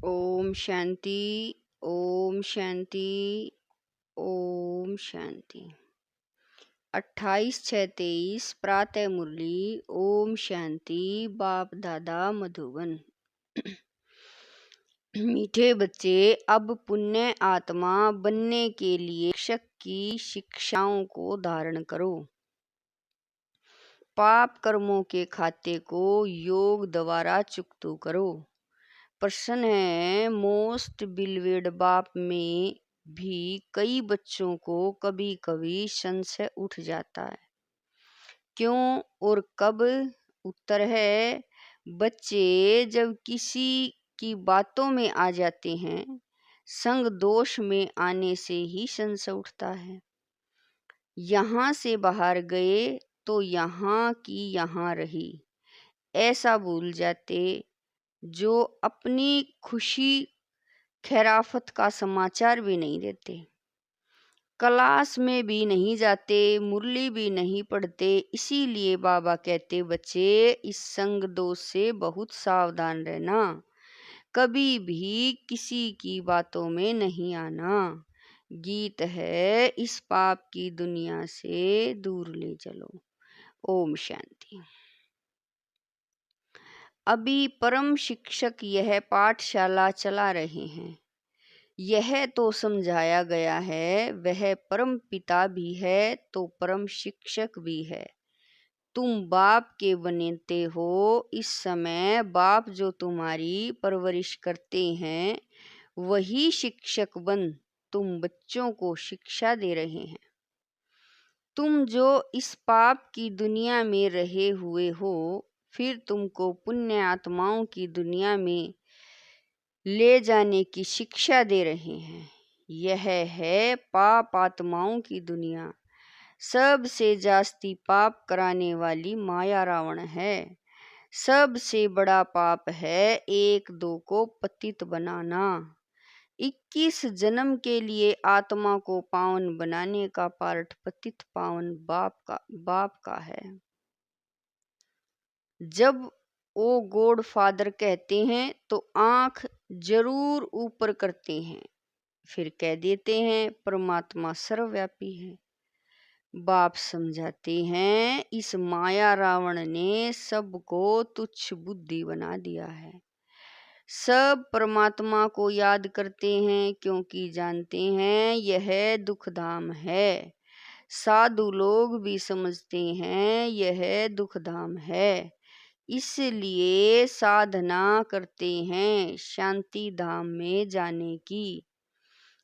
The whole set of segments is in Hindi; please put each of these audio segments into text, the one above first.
ओम शांति। ओम शांति। ओम शांति। 28/6/23 प्रातः मुरली। ओम शांति। बाप दादा मधुबन। मीठे बच्चे, अब पुण्य आत्मा बनने के लिए शिक्षक की शिक्षाओं को धारण करो। पाप कर्मों के खाते को योग द्वारा चुकता करो। प्रश्न है, मोस्ट बिलवेड बाप में भी कई बच्चों को कभी कभी संशय उठ जाता है, क्यों और कब? उत्तर है, बच्चे जब किसी की बातों में आ जाते हैं, संग दोष में आने से ही संशय उठता है। यहाँ से बाहर गए तो यहाँ की यहाँ रही, ऐसा भूल जाते। जो अपनी खुशी खैराफत का समाचार भी नहीं देते, क्लास में भी नहीं जाते, मुरली भी नहीं पढ़ते। इसीलिए बाबा कहते, बच्चे इस संग दोष से बहुत सावधान रहना, कभी भी किसी की बातों में नहीं आना। गीत है, इस पाप की दुनिया से दूर ले चलो। ओम शांति। अभी परम शिक्षक यह पाठशाला चला रहे हैं। यह तो समझाया गया है, वह परम पिता भी है तो परम शिक्षक भी है। तुम बाप के बनते हो। इस समय बाप जो तुम्हारी परवरिश करते हैं, वही शिक्षक बन तुम बच्चों को शिक्षा दे रहे हैं। तुम जो इस पाप की दुनिया में रहे हुए हो, फिर तुमको पुण्य आत्माओं की दुनिया में ले जाने की शिक्षा दे रहे हैं। यह है पाप आत्माओं की दुनिया। सबसे जास्ती पाप कराने वाली माया रावण है। सबसे बड़ा पाप है एक दो को पतित बनाना। 21 जन्म के लिए आत्मा को पावन बनाने का पार्ट पतित पावन बाप का है। जब ओ गॉड फादर कहते हैं तो आंख जरूर ऊपर करते हैं, फिर कह देते हैं परमात्मा सर्वव्यापी है। बाप समझाते हैं, इस माया रावण ने सबको तुच्छ बुद्धि बना दिया है। सब परमात्मा को याद करते हैं क्योंकि जानते हैं यह दुखधाम है। साधु लोग भी समझते हैं यह दुखधाम है, इसलिए साधना करते हैं शांति धाम में जाने की।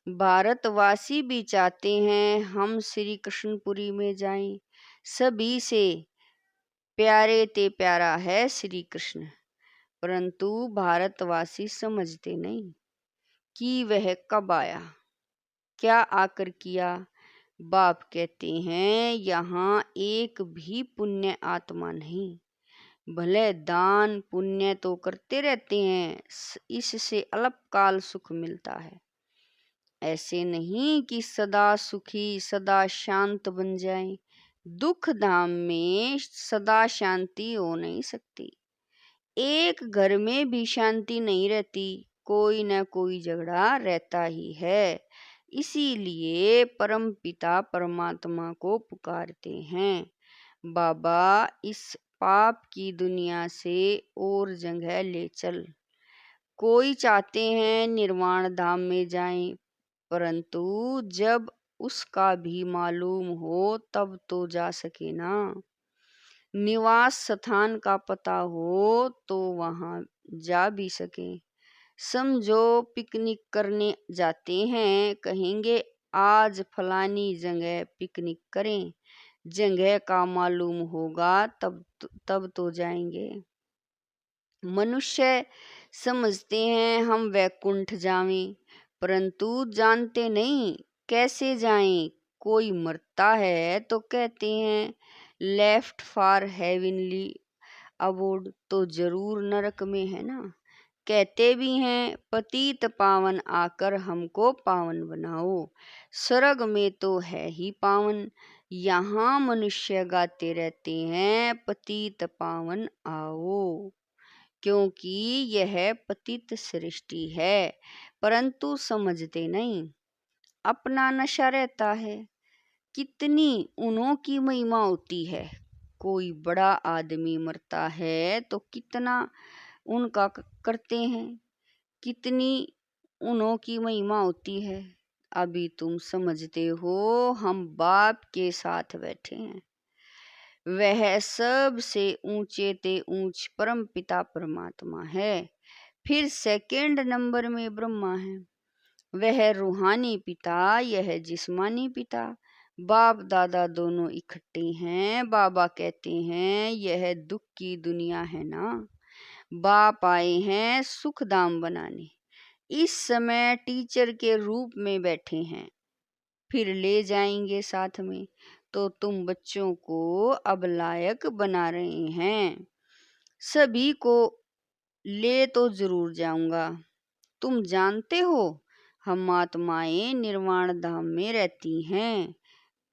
भारतवासी भी चाहते हैं हम श्री कृष्णपुरी में जाएं। सभी से प्यारे ते प्यारा है श्री कृष्ण, परंतु भारतवासी समझते नहीं कि वह कब आया, क्या आकर किया। बाप कहते हैं, यहाँ एक भी पुण्य आत्मा नहीं। भले दान पुण्य तो करते रहते हैं, इससे अल्पकाल सुख मिलता है। ऐसे नहीं कि सदा सुखी सदा शांत बन जाएं। दुख धाम में सदा शांति हो नहीं सकती। एक घर में भी शांति नहीं रहती, कोई न कोई झगड़ा रहता ही है। इसीलिए परम पिता परमात्मा को पुकारते हैं, बाबा इस पाप की दुनिया से और जगह ले चल। कोई चाहते हैं निर्वाण धाम में जाएं, परंतु जब उसका भी मालूम हो तब तो जा सके ना। निवास स्थान का पता हो तो वहाँ जा भी सके। समझो पिकनिक करने जाते हैं, कहेंगे आज फलानी जगह पिकनिक करें। जगह का मालूम होगा तब तो जाएंगे। मनुष्य समझते हैं हम वैकुंठ जावें, परंतु जानते नहीं कैसे जाएं। कोई मरता है तो कहते हैं लेफ्ट फॉर हेवनली अबोर्ड, तो जरूर नरक में है ना। कहते भी हैं पतित पावन आकर हमको पावन बनाओ। स्वर्ग में तो है ही पावन, यहाँ मनुष्य गाते रहते हैं पतित पावन आओ। क्योंकि यह पतित सृष्टि है, परंतु समझते नहीं, अपना नशा रहता है। कितनी उन्हों की महिमा होती है। कोई बड़ा आदमी मरता है तो कितना उनका करते हैं, कितनी उन्हों की महिमा होती है। अभी तुम समझते हो, हम बाप के साथ बैठे हैं। वह सबसे ऊंचे ते ऊंच परम पिता परमात्मा है। फिर सेकंड नंबर में ब्रह्मा है। वह रूहानी पिता, यह जिस्मानी पिता। बाप दादा दोनों इकट्ठे हैं। बाबा कहते हैं यह दुख की दुनिया है ना, बाप आए हैं सुख धाम बनाने। इस समय टीचर के रूप में बैठे हैं, फिर ले जाएंगे साथ में। तो तुम बच्चों को अब लायक बना रहे हैं। सभी को ले तो जरूर जाऊंगा। तुम जानते हो, हम आत्माएं निर्वाण धाम में रहती हैं।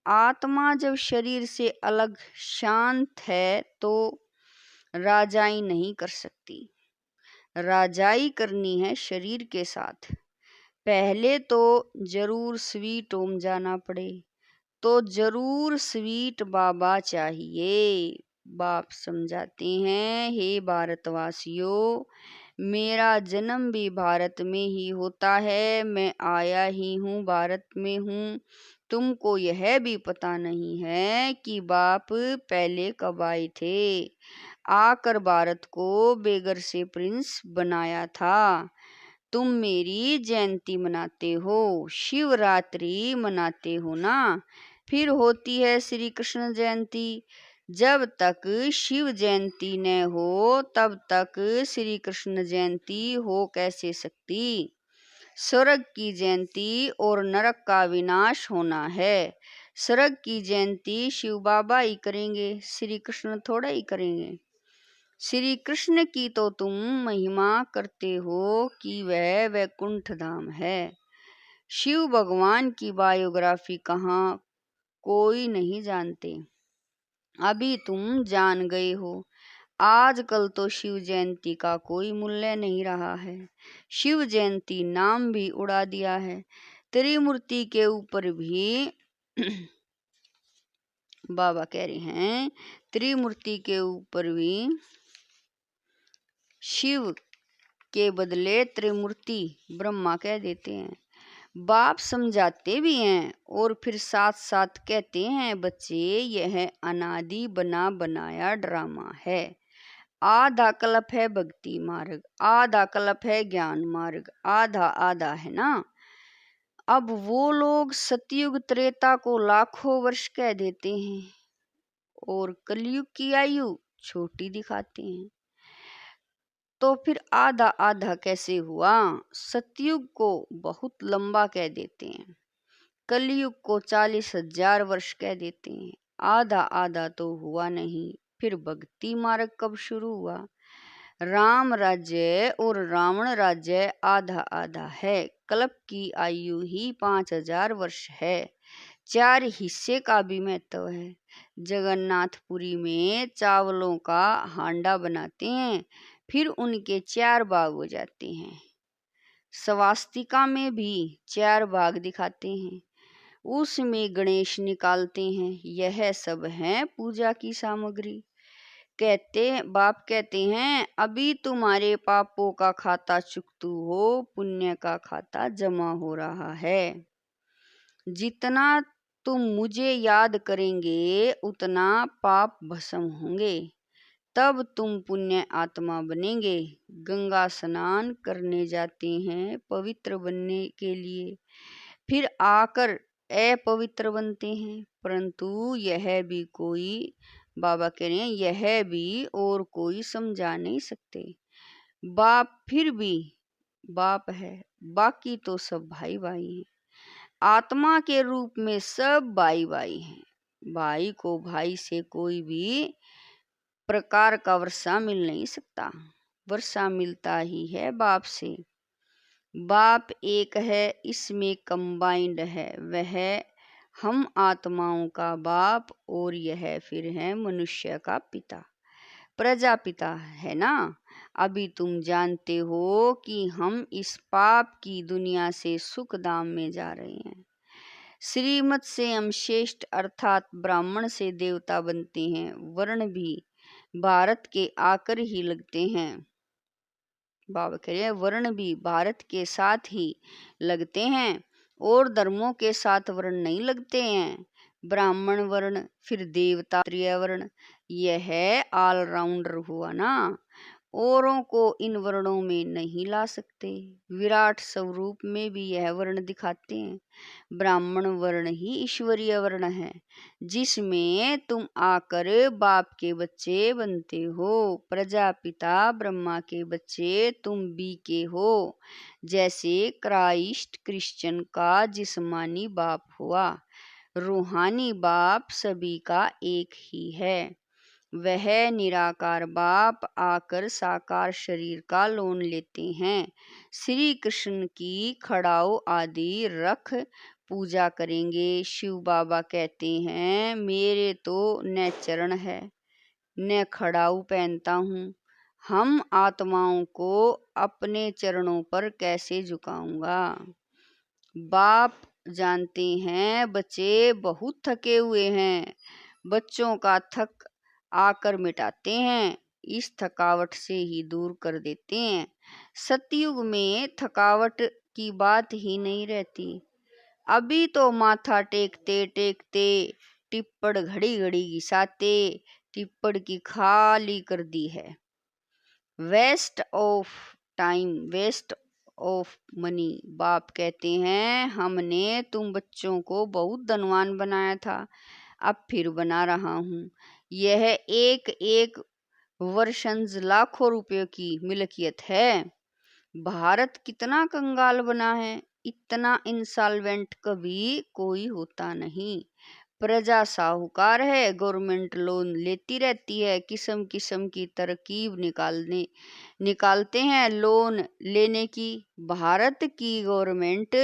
आत्मा जब शरीर से अलग शांत है तो राजाई नहीं कर सकती। राजाई करनी है शरीर के साथ। पहले तो जरूर स्वीट होम जाना पड़े, तो जरूर स्वीट बाबा चाहिए। बाप समझाते हैं, हे भारतवासियों, मेरा जन्म भी भारत में ही होता है। मैं आया ही हूँ, भारत में हूँ। तुमको यह भी पता नहीं है कि बाप पहले कब आए थे। आकर भारत को बेगर से प्रिंस बनाया था। तुम मेरी जयंती मनाते हो, शिवरात्रि मनाते हो ना। फिर होती है श्री कृष्ण जयंती। जब तक शिव जयंती न हो तब तक श्री कृष्ण जयंती हो कैसे सकती। स्वर्ग की जयंती और नरक का विनाश होना है। स्वर्ग की जयंती शिव बाबा ही करेंगे, श्री कृष्ण थोड़ा ही करेंगे। श्री कृष्ण की तो तुम महिमा करते हो कि वह वैकुंठ धाम है। शिव भगवान की बायोग्राफी कहाँ कोई नहीं जानते, अभी तुम जान गए हो। आजकल तो शिव जयंती का कोई मूल्य नहीं रहा है। शिव जयंती नाम भी उड़ा दिया है। त्रिमूर्ति के ऊपर भी बाबा कह रहे हैं, त्रिमूर्ति के ऊपर भी शिव के बदले त्रिमूर्ति ब्रह्मा कह देते हैं। बाप समझाते भी हैं और फिर साथ साथ कहते हैं, बच्चे यह अनादि बना बनाया ड्रामा है। आधा कल्प है भक्ति मार्ग, आधा कल्प है ज्ञान मार्ग, आधा आधा है ना। अब वो लोग सतयुग त्रेता को लाखों वर्ष कह देते हैं और कलयुग की आयु छोटी दिखाते हैं। तो फिर आधा आधा कैसे हुआ। सतयुग को बहुत लंबा कह देते हैं, कलयुग को 40,000 वर्ष कह देते हैं। आधा आधा तो हुआ नहीं। फिर भक्ति मार्ग कब शुरू हुआ। राम राज्य और रावण राज्य आधा आधा है। कल्प की आयु ही 5,000 वर्ष है। 4 हिस्से का भी महत्व है। जगन्नाथपुरी में चावलों का हांडा बनाते हैं, फिर उनके 4 भाग हो जाते हैं। स्वास्तिका में भी 4 भाग दिखाते हैं, उसमें गणेश निकालते हैं। यह सब है पूजा की सामग्री। बाप कहते हैं, अभी तुम्हारे पापों का खाता चुकतू हो, पुण्य का खाता जमा हो रहा है। जितना तुम मुझे याद करेंगे उतना पाप भस्म होंगे, तब तुम पुण्य आत्मा बनेंगे। गंगा स्नान करने जाते हैं पवित्र बनने के लिए, फिर आकर अपवित्र बनते हैं। परंतु यह भी कोई, बाबा कह रहे हैं, यह भी और कोई समझा नहीं सकते। बाप फिर भी बाप है, बाकी तो सब भाई भाई हैं। आत्मा के रूप में सब भाई भाई हैं। भाई को भाई से कोई भी प्रकार का वर्षा मिल नहीं सकता। वर्षा मिलता ही है बाप से। बाप एक है, इसमें कंबाइंड है। वह हम आत्माओं का बाप और यह फिर है मनुष्य का पिता। प्रजापिता है ना। अभी तुम जानते हो कि हम इस पाप की दुनिया से सुख धाम में जा रहे हैं। श्रीमत से हम श्रेष्ठ अर्थात ब्राह्मण से देवता बनते हैं। वर्ण भी भारत के आकर ही लगते हैं। बाबा कह रहे हैं वर्ण भी भारत के साथ ही लगते हैं और धर्मों के साथ वर्ण नहीं लगते हैं। ब्राह्मण वर्ण फिर देवता क्षत्रिय वर्ण, यह ऑलराउंडर हुआ ना। औरों को इन वर्णों में नहीं ला सकते। विराट स्वरूप में भी यह वर्ण दिखाते हैं। ब्राह्मण वर्ण ही ईश्वरीय वर्ण है, जिसमें तुम आकर बाप के बच्चे बनते हो। प्रजापिता ब्रह्मा के बच्चे तुम भी के हो। जैसे क्राइस्ट क्रिश्चियन का जिस्मानी बाप हुआ, रूहानी बाप सभी का एक ही है। वह निराकार बाप आकर साकार शरीर का लोन लेते हैं। श्री कृष्ण की खड़ाऊ आदि रख पूजा करेंगे। शिव बाबा कहते हैं मेरे तो न चरण है न खड़ाऊ पहनता हूँ। हम आत्माओं को अपने चरणों पर कैसे झुकाऊंगा। बाप जानते हैं बच्चे बहुत थके हुए हैं। बच्चों का थक आकर मिटाते हैं, इस थकावट से ही दूर कर देते हैं। सतयुग में थकावट की बात ही नहीं रहती। अभी तो माथा टेकते टेकते टिप्पण घड़ी घड़ी घिसाते टिप्पण की खाली कर दी है। Waste of time, waste of money. बाप कहते हैं हमने तुम बच्चों को बहुत धनवान बनाया था, अब फिर बना रहा हूँ। यह एक एक वर्षंस लाखों रुपयों की मिल्कियत है। भारत कितना कंगाल बना है, इतना इंसॉल्वेंट कभी कोई होता नहीं। प्रजा साहूकार है, गवर्नमेंट लोन लेती रहती है, किस्म किस्म की तरकीब निकालते हैं लोन लेने की। भारत की गवर्नमेंट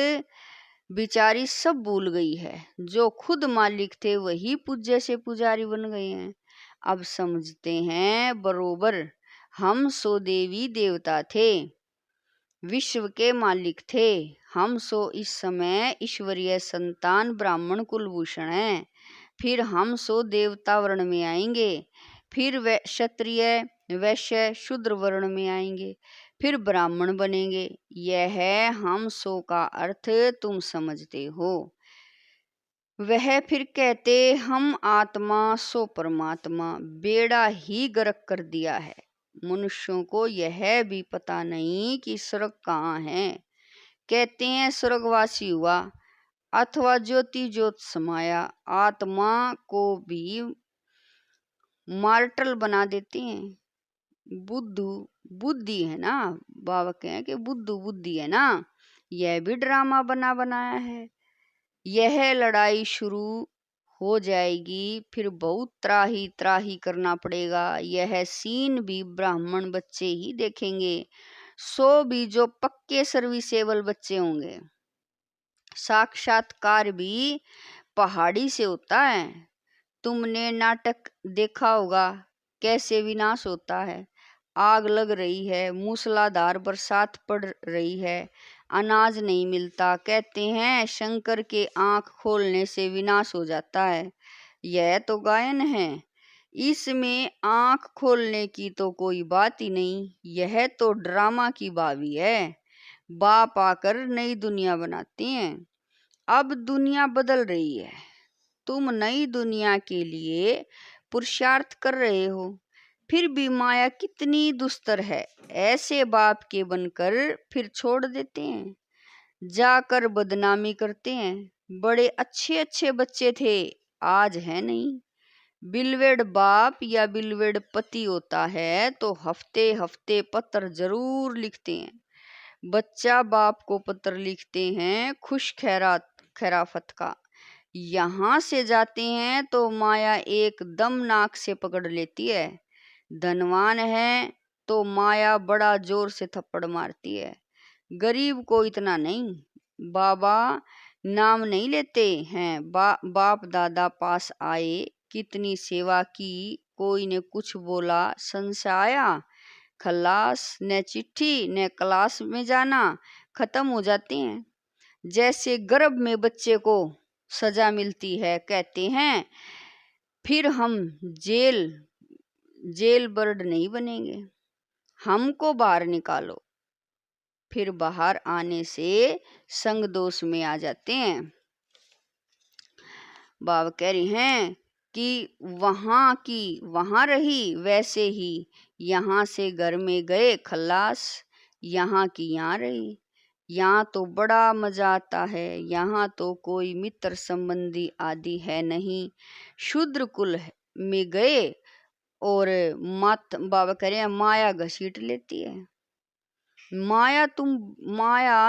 बेचारी सब भूल गई है। जो खुद मालिक थे वही पूज्य से पुजारी बन गए हैं। अब समझते हैं बरोबर हम सो देवी देवता थे, विश्व के मालिक थे। हम सो इस समय ईश्वरीय संतान ब्राह्मण कुलभूषण हैं। फिर हम सो देवता वर्ण में आएंगे, फिर क्षत्रिय वैश्य शूद्र वर्ण में आएंगे, फिर ब्राह्मण बनेंगे। यह हम सो का अर्थ तुम समझते हो। वह फिर कहते हम आत्मा सो परमात्मा, बेड़ा ही गर्क कर दिया है। मनुष्यों को यह भी पता नहीं कि स्वर्ग कहाँ है। कहते हैं स्वर्गवासी हुआ अथवा ज्योति ज्योत समाया। आत्मा को भी मार्टल बना देते हैं। बुद्धि है ना, बाबा कहें कि बुद्धि है ना, यह भी ड्रामा बनाया है। यह लड़ाई शुरू हो जाएगी, फिर बहुत त्राही त्राही करना पड़ेगा। यह सीन भी ब्राह्मण बच्चे ही देखेंगे, सो भी जो पक्के सर्विसेबल बच्चे होंगे। साक्षात्कार भी पहाड़ी से होता है। तुमने नाटक देखा होगा कैसे विनाश होता है। आग लग रही है, मूसलाधार बरसात पड़ रही है, अनाज नहीं मिलता। कहते हैं शंकर के आंख खोलने से विनाश हो जाता है। यह तो गायन है, इसमें आंख खोलने की तो कोई बात ही नहीं। यह तो ड्रामा की बावी है। बाप आकर नई दुनिया बनाते हैं। अब दुनिया बदल रही है, तुम नई दुनिया के लिए पुरुषार्थ कर रहे हो। फिर भी माया कितनी दुस्तर है। ऐसे बाप के बनकर फिर छोड़ देते हैं, जाकर बदनामी करते हैं। बड़े अच्छे अच्छे बच्चे थे, आज है नहीं। बिलवेड बाप या बिलवेड पति होता है तो हफ्ते हफ्ते पत्र जरूर लिखते हैं। बच्चा बाप को पत्र लिखते हैं खुश खैराफत का। यहाँ से जाते हैं तो माया एकदम नाक से पकड़ लेती है। धनवान है तो माया बड़ा जोर से थप्पड़ मारती है। गरीब को इतना नहीं। बाबा नाम नहीं लेते हैं। बाप दादा पास आए कितनी सेवा की, कोई ने कुछ बोला, संशय आया, खल्लास, न चिट्ठी न क्लास में जाना, खत्म हो जाते हैं। जैसे गर्भ में बच्चे को सजा मिलती है, कहते हैं फिर हम जेल बर्ड नहीं बनेंगे, हमको बाहर निकालो। फिर बाहर आने से संग दोष में आ जाते हैं। बाबा कह रही हैं कि वहाँ की वहाँ रही, वैसे ही यहाँ से घर में गए खल्लास, यहाँ की यहाँ रही। यहाँ तो बड़ा मजा आता है, यहाँ तो कोई मित्र संबंधी आदि है नहीं। शूद्र कुल में गए और बाबा कह रहे हैं माया घसीट लेती है। माया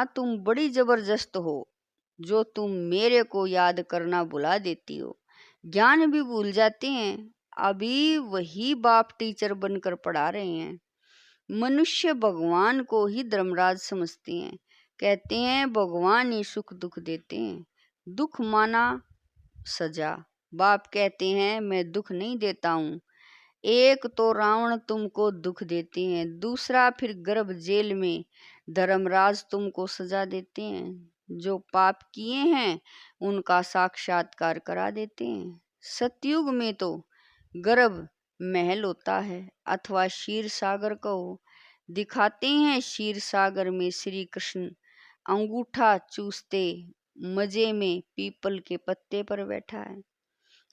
तुम बड़ी जबरदस्त हो, जो तुम मेरे को याद करना भुला देती हो, ज्ञान भी भूल जाते हैं। अभी वही बाप टीचर बनकर पढ़ा रहे हैं। मनुष्य भगवान को ही धर्मराज समझते हैं, कहते हैं भगवान ही सुख दुख देते हैं, दुख माना सजा। बाप कहते हैं मैं दुख नहीं देता हूँ। एक तो रावण तुमको दुख देते हैं, दूसरा फिर गर्भ जेल में धर्मराज तुमको सजा देते हैं। जो पाप किए हैं उनका साक्षात्कार करा देते हैं। सतयुग में तो गर्भ महल होता है, अथवा क्षीर सागर को दिखाते हैं। क्षीर सागर में श्री कृष्ण अंगूठा चूसते मजे में पीपल के पत्ते पर बैठा है,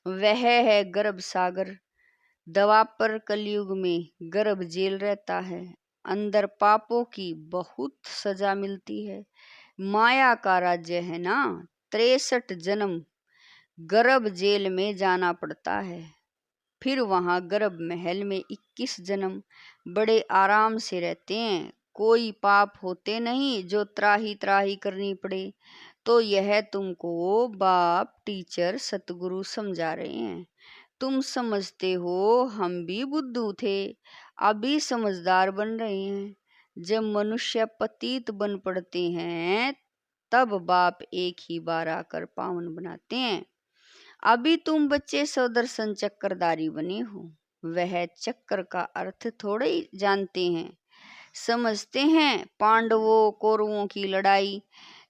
वह है गर्भ सागर। द्वापर कलयुग में गर्भ जेल रहता है, अंदर पापों की बहुत सजा मिलती है। माया का राज्य है ना, 63 जन्म गर्भ जेल में जाना पड़ता है। फिर वहाँ गर्भ महल में 21 जन्म बड़े आराम से रहते हैं। कोई पाप होते नहीं जो त्राही त्राही करनी पड़े। तो यह तुमको बाप टीचर सतगुरु समझा रहे हैं। तुम समझते हो हम भी बुद्धू थे, अभी समझदार बन रहे हैं। जब मनुष्य पतित बन पड़ते हैं तब बाप एक ही बार आकर पावन बनाते हैं। अभी तुम बच्चे सौदर्शन चक्रधारी बने हो, वह चक्र का अर्थ थोड़े ही जानते हैं। समझते हैं पांडवों कौरवों की लड़ाई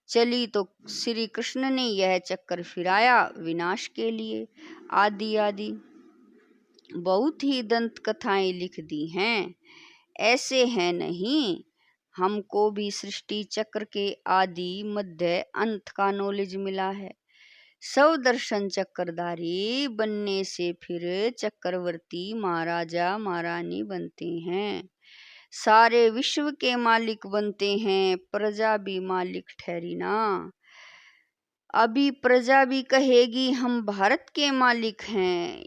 चली तो श्री कृष्ण ने यह चक्कर फिराया विनाश के लिए। आदि आदि बहुत ही दंत कथाएं लिख दी हैं। ऐसे हैं नहीं, हमको भी सृष्टि चक्र के आदि मध्य अंत का नॉलेज मिला है। सौदर्शन चक्रधारी बनने से फिर चक्रवर्ती महाराजा महारानी बनते हैं, सारे विश्व के मालिक बनते हैं। प्रजा भी मालिक ठहरी ना। अभी प्रजा भी कहेगी हम भारत के मालिक हैं।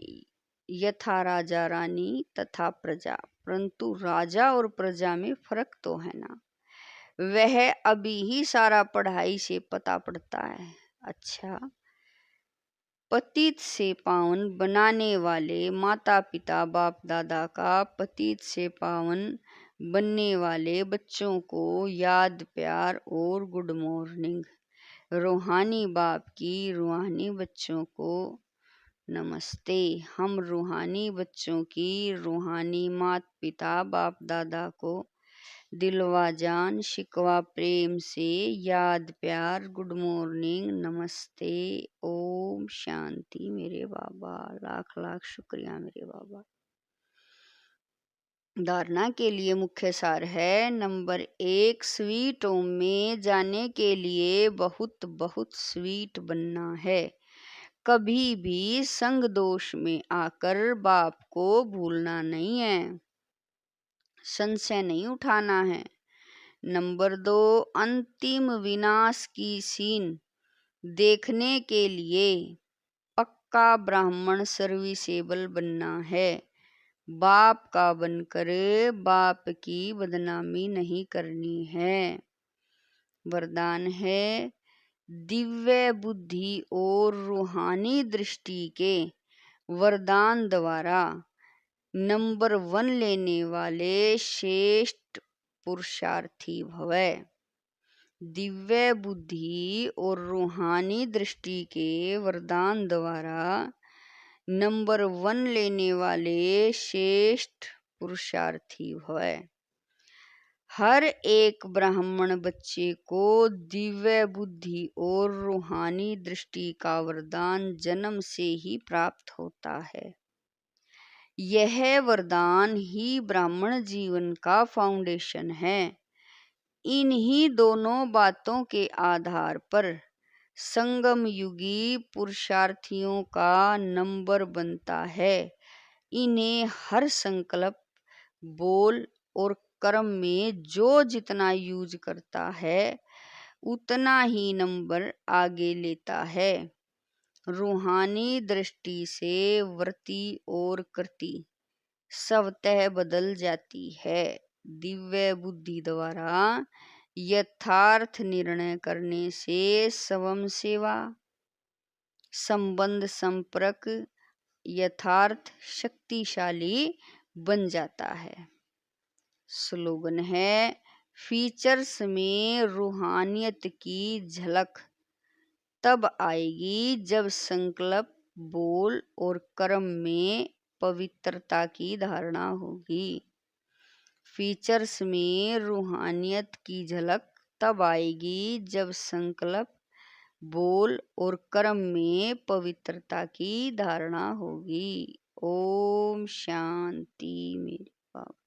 यथा राजा रानी तथा प्रजा, परंतु राजा और प्रजा में फर्क तो है ना। वह अभी ही सारा पढ़ाई से पता पड़ता है। अच्छा, पतित से पावन बनाने वाले माता पिता बाप दादा का पतित से पावन बनने वाले बच्चों को याद प्यार और गुड मॉर्निंग। रूहानी बाप की रूहानी बच्चों को नमस्ते। हम रूहानी बच्चों की रूहानी माता पिता बाप दादा को दिलवा जान शिकवा प्रेम से याद प्यार गुड मॉर्निंग नमस्ते ओम शांति। मेरे बाबा लाख लाख शुक्रिया मेरे बाबा। धारणा के लिए मुख्य सार है। नंबर 1, स्वीट होम में जाने के लिए बहुत बहुत स्वीट बनना है। कभी भी संग दोष में आकर बाप को भूलना नहीं है, संशय नहीं उठाना है। नंबर 2, अंतिम विनाश की सीन देखने के लिए पक्का ब्राह्मण सर्विसेबल बनना है। बाप का बनकर बाप की बदनामी नहीं करनी है। वरदान है, दिव्य बुद्धि और रूहानी दृष्टि के वरदान द्वारा नंबर 1 लेने वाले श्रेष्ठ पुरुषार्थी भवे। दिव्य बुद्धि और रूहानी दृष्टि के वरदान द्वारा नंबर 1 लेने वाले श्रेष्ठ पुरुषार्थी भवै। हर एक ब्राह्मण बच्चे को दिव्य बुद्धि और रूहानी दृष्टि का वरदान जन्म से ही प्राप्त होता है। यह वरदान ही ब्राह्मण जीवन का फाउंडेशन है। इन्हीं दोनों बातों के आधार पर संगम युगी पुरुषार्थियों का नंबर बनता है। इन्हें हर संकल्प, बोल और कर्म में जो जितना यूज करता है उतना ही नंबर आगे लेता है। रूहानी दृष्टि से वृत्ति और कृति स्वतः बदल जाती है। दिव्य बुद्धि द्वारा यथार्थ निर्णय करने से स्वयं सेवा, संबंध, संपर्क यथार्थ शक्तिशाली बन जाता है। स्लोगन है, फीचर्स में रूहानियत की झलक तब आएगी जब संकल्प, बोल और कर्म में पवित्रता की धारणा होगी। फीचर्स में रूहानियत की झलक तब आएगी जब संकल्प, बोल और कर्म में पवित्रता की धारणा होगी। ओम शांति मेरे बाबा।